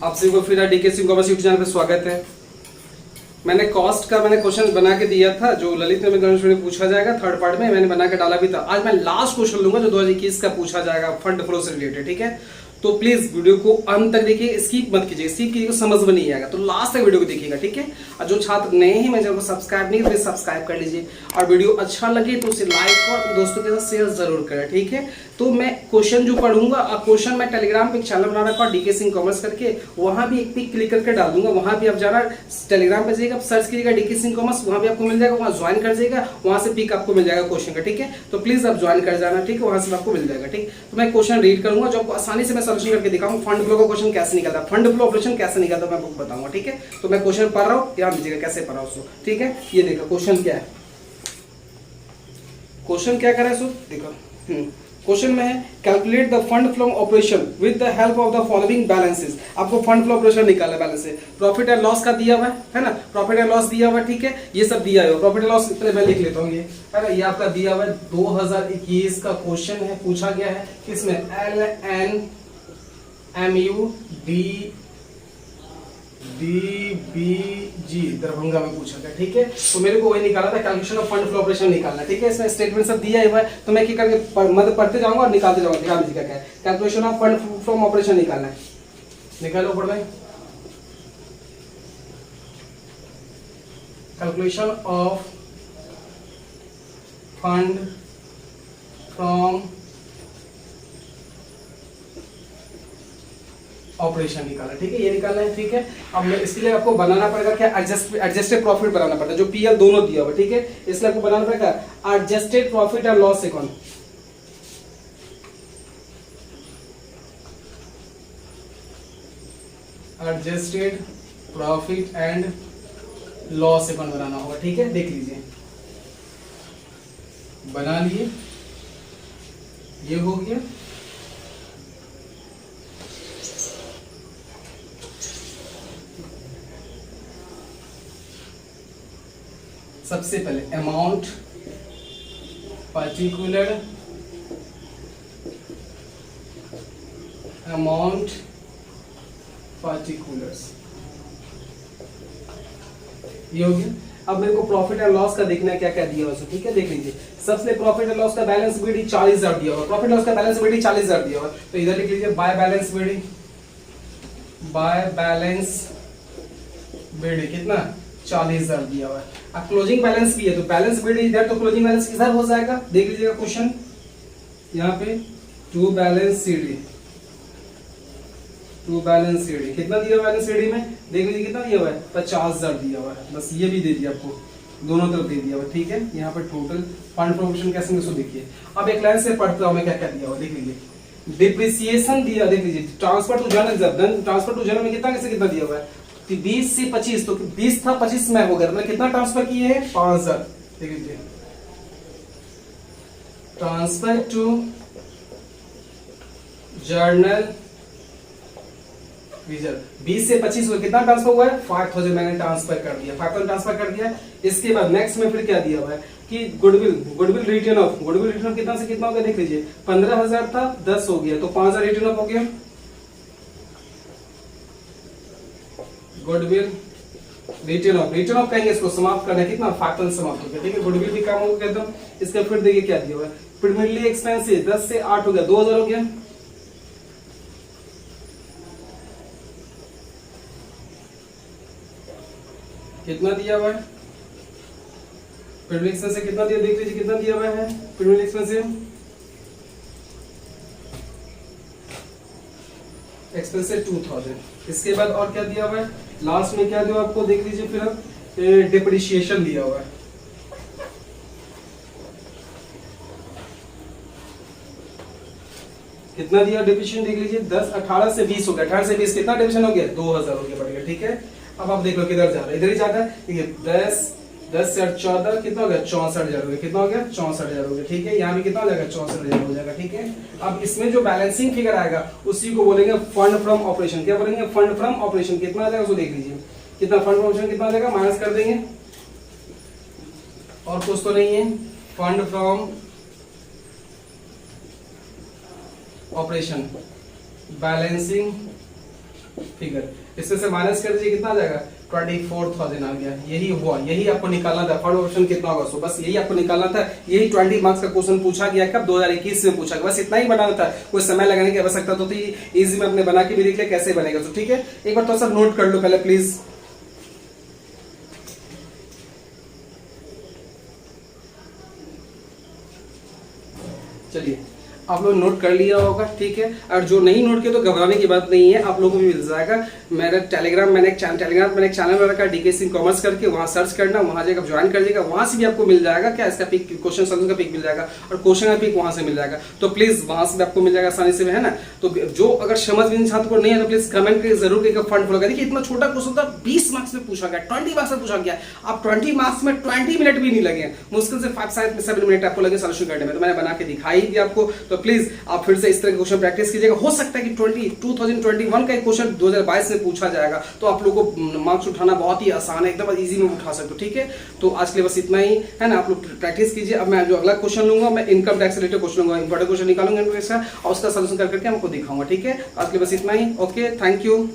आप सभी को फिर DK Singh commerce YouTube channel पे स्वागत है। मैंने कॉस्ट का क्वेश्चन बना के दिया था जो ललित में पूछा जाएगा, थर्ड पार्ट में मैंने बना के डाला भी था। आज मैं लास्ट क्वेश्चन लूंगा जो 2021 का पूछा जाएगा फंड फ्लो से रिलेटेड, ठीक है। तो प्लीज वीडियो को अंत तक देखिए, स्किप मत कीजिए, स्किप कीजिए समझ में नहीं आएगा, तो लास्ट तक वीडियो को देखिएगा, ठीक है। और जो छात्र नए हैं मेरे चैनल को सब्सक्राइब नहीं किया सब्सक्राइब कर लीजिए, और वीडियो अच्छा लगे तो उसे लाइक और दोस्तों के साथ शेयर जरूर करें, ठीक है। तो मैं क्वेश्चन जो पढ़ूंगा, क्वेश्चन मैं टेलीग्राम पे एक चैनल बना रखा डीके सिंह कॉमर्स करके, वहां भी एक पिक क्लिक करके डाल दूंगा, वहां भी आप जाना टेलीग्राम पे जाइएगा, सर्च कीजिएगा डीके सिंह कॉमर्स, वहां भी आपको मिल जाएगा, वहां ज्वाइन कर जाइएगा, वहां से पिक आपको मिल जाएगा क्वेश्चन का, ठीक है। तो प्लीज आप ज्वाइन कर जाना, ठीक है, वहां से आपको मिल जाएगा, ठीक। तो मैं क्वेश्चन रीड करूंगा जो आपको आसानी से मैं सोल्यूशन करके दिखाऊंगा। फंड फ्लो का क्वेश्चन कैसे निकलता है, फंड फ्लो ऑपरेशन कैसे निकलता है मैं आपको बताऊंगा, ठीक है। तो मैं क्वेश्चन पढ़ रहा हूं, ध्यान दीजिएगा कैसे पढ़ रहा हूं, ठीक है। ये देखो क्वेश्चन क्या है, क्वेश्चन क्या करे सो देखो। क्वेश्चन में है calculate the fund flow operation with the help of the following balances. आपको फंड फ्लो ऑपरेशन निकालना है, बैलेंस है, प्रॉफिट एंड लॉस का दिया हुआ है ना, प्रॉफिट एंड लॉस दिया हुआ है, ठीक है। ये सब दिया हुआ है, प्रॉफिट एंड लॉस मैं लिख लेता हूँ, ये है ना, ये आपका दिया हुआ है 2021 का क्वेश्चन है, पूछा गया है किसमें, LNMU DBG दरभंगा में पूछा था, ठीक है। तो मेरे को वही निकाला था, calculation of fund flow operation निकालना, ठीक है। इसमें स्टेटमेंट सब दिया हुआ है, तो मैं क्या करके मतलब पढ़ते जाऊंगा और निकालते जाऊंगा। ध्यान दीजिएगा क्या है, calculation of fund flow operation निकालना है, निकालो पढ़ भाई। Calculation of fund from operation निकालना, ठीक है, ये निकालना है, ठीक है। अब मैं इसके लिए आपको बनाना पड़ेगा क्या, एडजस्टेड प्रॉफिट बनाना पड़ता है, जो पीएल दोनों दिया हुआ, ठीक है। इसलिए आपको बनाना पड़ेगा adjusted profit and loss account. Adjusted profit and loss account बनाना होगा, ठीक है। देख लीजिए, बना लिए, ये हो गया। सबसे पहले अमाउंट पर्टिकुलर, अमाउंट पर्टिकुलर्स, ये हो गया। अब मेरे को प्रॉफिट एंड लॉस का देखना है क्या क्या दिया हुआ, ठीक है। देख लीजिए, सबसे प्रॉफिट एंड लॉस का बैलेंस बीडी 40,000 दिया हुआ, प्रॉफिट लॉस का बैलेंस बीडी 40,000 दिया हुआ, तो इधर लिख लीजिए by balance b d, by balance b d कितना 40,000 दिया हुआ है। अब क्लोजिंग बैलेंस भी है, तो बैलेंस बीडी इधर, तो क्लोजिंग बैलेंस इधर हो जाएगा। देख लीजिएगा क्वेश्चन, यहाँ पे to balance c d, to balance c d कितना दिया बैलेंस सीडी में, देख लीजिए कितना दिया हुआ है 50,000 दिया हुआ है, बस ये भी दे दिया आपको, दोनों तरफ दे दिया हुआ, ठीक है। यहाँ पर टोटल फंड फ्लो ऑपरेशन कैसे उसको देखिए। अब एक लाइन से पढ़ता हूँ मैं क्या क्या दिया हुआ, देख लीजिए। डिप्रिसिएशन दिया, देख लीजिए, transfer to general, transfer to general में कितना कैसे कितना दिया हुआ है, 20 से 25, तो 20 था 25 में हो गया, मतलब कितना ट्रांसफर किए हैं 5,000, देख लीजिए। ट्रांसफर टू जर्नल रिजर्व 20 से 25 में कितना ट्रांसफर हुआ है 5,000 मैंने ट्रांसफर कर दिया, 5,000 ट्रांसफर कर दिया। इसके बाद नेक्स्ट में फिर क्या दिया हुआ है कि goodwill return of, goodwill return कितना से कितना हो गया, देख लीजिए 15,000 था 10 हो गया, तो 5,000 रिटर्न ऑफ हो गया। गुडविल रिटर्न ऑफ कहेंगे इसको, समाप्त करना है, कितना 5,000 समाप्त हो गया, ठीक है। गुडविल भी काम हो गया एकदम। इसका फिर देखिए क्या दिया हुआ है, प्रीमियरली एक्सपेंसिव 10 से 8 हो गया, 2,000 हो गया। कितना दिया हुआ है प्रीमियरली एक्सपेंसिव, कितना दिया, देख लीजिए कितना दिया हुआ है प्रीमियरली एक्सपेंसिव, एक्सपेंसिव 2,000। इसके बाद और क्या दिया हुआ है, लास्ट में क्या दिया हुआ आपको, देख लीजिए फिर डिप्रिसिएशन दिया हुआ है, कितना दिया डिप्रिसिएशन, देख लीजिए 10 18 से 20 हो गया, 18 से 20 कितना डिप्रिसिएशन हो गया 2,000 हो गया, बढ़ गया, ठीक है। अब आप देख लो किधर जा रहा है, इधर ही जाता है, ठीक है। 10 से 14 कितना हो गया 64,000 हो गया, कितना हो गया 64,000 हो गया, ठीक है। यहाँ भी कितना हो जाएगा 64,000 हो जाएगा, ठीक है। अब इसमें जो बैलेंसिंग फिगर आएगा उसी को बोलेंगे फंड फ्रॉम ऑपरेशन, क्या बोलेंगे फंड फ्रॉम ऑपरेशन। कितना आ जाएगा उसको देख लीजिए, कितना फंड फ्रॉम ऑपरेशन कितना आ जाएगा, माइनस कर देंगे, और कुछ तो नहीं है, fund from operation balancing figure, इसमें से माइनस कर दीजिए, कितना आ जाएगा 24,000 आ गया। यही हुआ, यही आपको निकालना था। थर्ड ऑप्शन कितना होगा? सो बस यही आपको निकालना था। यही 20 मार्क्स का क्वेश्चन पूछा गया, कब 2021 में पूछा गया। बस इतना ही बनाना था, कोई समय लगाने की आवश्यकता तो थी। इजी में अपने बना के भी देख लिया कैसे बनेगा। तो ठीक है, एक बार तो सब नोट कर लो पहले प्लीज। चलिए, आप लोग नोट कर लिया होगा, ठीक है। और जो नहीं नोट किया तो घबराने की बात नहीं है, आप लोगों को भी मिल जाएगा। मेरा टेलीग्राम मैंने एक चैनल बना रखा है DK सिंह कॉमर्स करके, वहां सर्च करना, वहां जाकर ज्वाइन कर जाएगा। वहां से भी आपको मिल जाएगा क्या, इसका पिक, क्वेश्चन सॉल्यूशन का पिक मिल जाएगा और क्वेश्चन का पिक वहां से मिल जाएगा। तो प्लीज वहां से भी आपको मिल जाएगा आसानी से, है ना। तो जो अगर समझ में छात्र को नहीं है तो प्लीज कमेंट करके जरूर एक फंड फॉलो करिए। देखिए इतना छोटा क्वेश्चन था, 20 मार्क्स में पूछा गया, 20 मार्क्स में पूछा गया। आप 20 मार्क्स में 20 मिनट भी नहीं लगे, मुश्किल से 5-7 मिनट आपको लगे सोल्यूशन करने में। तो मैंने बना के दिखाई दिया आपको। तो प्लीज आप फिर से इस तरह के क्वेश्चन प्रैक्टिस कीजिएगा। हो सकता है कि 2021 का एक क्वेश्चन 2022 में पूछा जाएगा, तो आप लोगों को मार्क्स उठाना बहुत ही आसान है, एकदम इजी में उठा सकते हो। ठीक है, तो आज के लिए बस इतना ही, है ना। आप लोग प्रैक्टिस कीजिए। अब मैं जो अगला क्वेश्चन लूंगा, मैं इनकम टैक्स रिलेटेड क्वेश्चन लूंगा, इंपॉर्टेंट क्वेश्चन निकालूंगा और उसका सोल्यूशन करके आपको दिखाऊंगा। ठीक है, आज के लिए बस इतना ही। Okay, thank you.